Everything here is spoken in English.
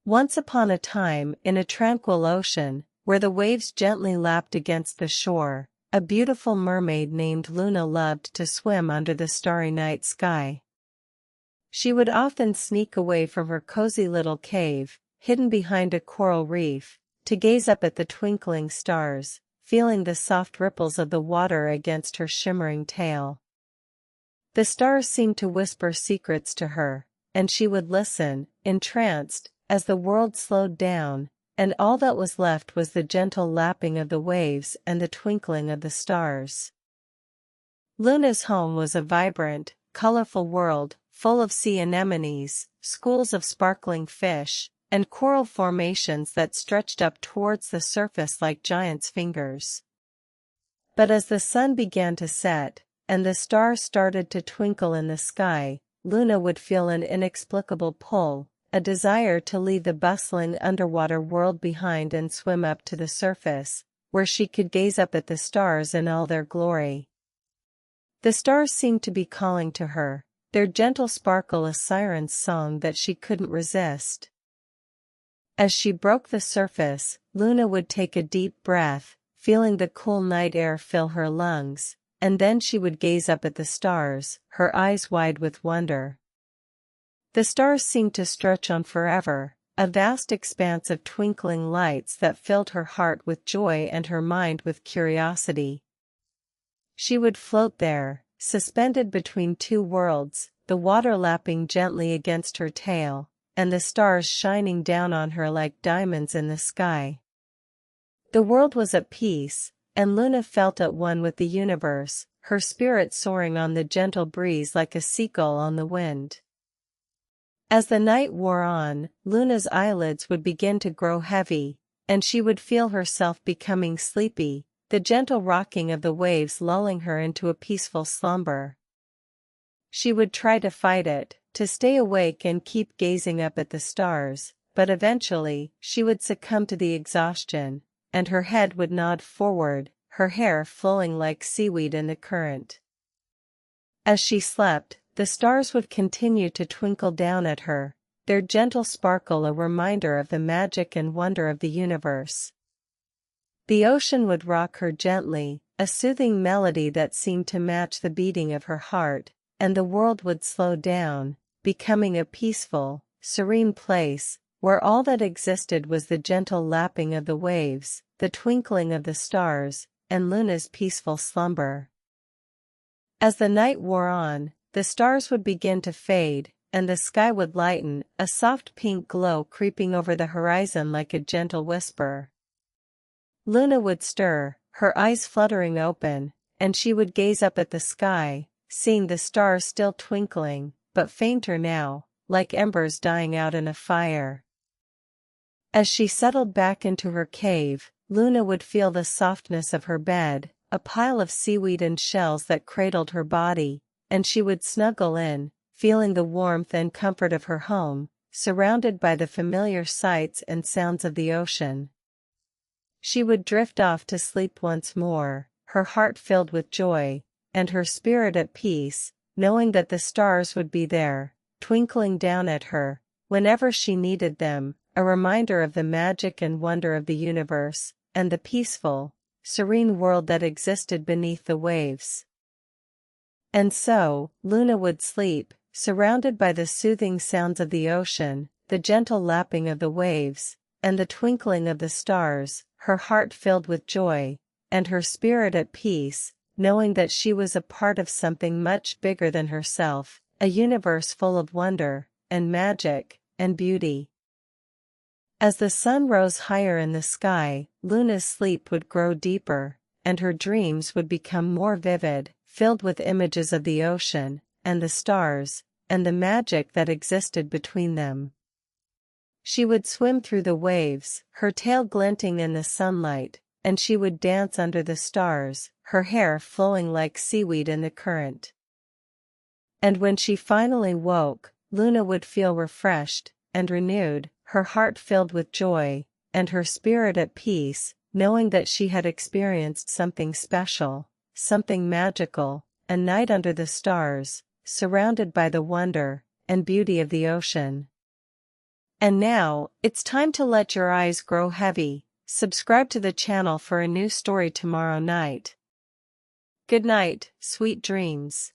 Once upon a time, in a tranquil ocean, where the waves gently lapped against the shore, a beautiful mermaid named Luna loved to swim under the starry night sky. She would often sneak away from her cozy little cave, hidden behind a coral reef, to gaze up at the twinkling stars, feeling the soft ripples of the water against her shimmering tail. The stars seemed to whisper secrets to her, and she would listen, entranced, as the world slowed down, and all that was left was the gentle lapping of the waves and the twinkling of the stars. Luna's home was a vibrant, colorful world, full of sea anemones, schools of sparkling fish, and coral formations that stretched up towards the surface like giants' fingers. But as the sun began to set, and the stars started to twinkle in the sky, Luna would feel an inexplicable pull, a desire to leave the bustling underwater world behind and swim up to the surface, where she could gaze up at the stars in all their glory. The stars seemed to be calling to her, their gentle sparkle a siren's song that she couldn't resist. As she broke the surface, Luna would take a deep breath, feeling the cool night air fill her lungs, and then she would gaze up at the stars, her eyes wide with wonder. The stars seemed to stretch on forever, a vast expanse of twinkling lights that filled her heart with joy and her mind with curiosity. She would float there, suspended between two worlds, the water lapping gently against her tail, and the stars shining down on her like diamonds in the sky. The world was at peace, and Luna felt at one with the universe, her spirit soaring on the gentle breeze like a seagull on the wind. As the night wore on, Luna's eyelids would begin to grow heavy, and she would feel herself becoming sleepy, the gentle rocking of the waves lulling her into a peaceful slumber. She would try to fight it, to stay awake and keep gazing up at the stars, but eventually, she would succumb to the exhaustion, and her head would nod forward, her hair flowing like seaweed in the current. As she slept, the stars would continue to twinkle down at her, their gentle sparkle a reminder of the magic and wonder of the universe. The ocean would rock her gently, a soothing melody that seemed to match the beating of her heart, and the world would slow down, becoming a peaceful, serene place, where all that existed was the gentle lapping of the waves, the twinkling of the stars, and Luna's peaceful slumber. As the night wore on, the stars would begin to fade, and the sky would lighten, a soft pink glow creeping over the horizon like a gentle whisper. Luna would stir, her eyes fluttering open, and she would gaze up at the sky, seeing the stars still twinkling, but fainter now, like embers dying out in a fire. As she settled back into her cave, Luna would feel the softness of her bed, a pile of seaweed and shells that cradled her body, and she would snuggle in, feeling the warmth and comfort of her home, surrounded by the familiar sights and sounds of the ocean. She would drift off to sleep once more, her heart filled with joy, and her spirit at peace, knowing that the stars would be there, twinkling down at her, whenever she needed them, a reminder of the magic and wonder of the universe, and the peaceful, serene world that existed beneath the waves. And so, Luna would sleep, surrounded by the soothing sounds of the ocean, the gentle lapping of the waves, and the twinkling of the stars, her heart filled with joy, and her spirit at peace, knowing that she was a part of something much bigger than herself, a universe full of wonder, and magic, and beauty. As the sun rose higher in the sky, Luna's sleep would grow deeper, and her dreams would become more vivid, filled with images of the ocean, and the stars, and the magic that existed between them. She would swim through the waves, her tail glinting in the sunlight, and she would dance under the stars, her hair flowing like seaweed in the current. And when she finally woke, Luna would feel refreshed and renewed, her heart filled with joy, and her spirit at peace, knowing that she had experienced something special, something magical, a night under the stars, surrounded by the wonder and beauty of the ocean. And now, it's time to let your eyes grow heavy. Subscribe to the channel for a new story tomorrow night. Good night, sweet dreams.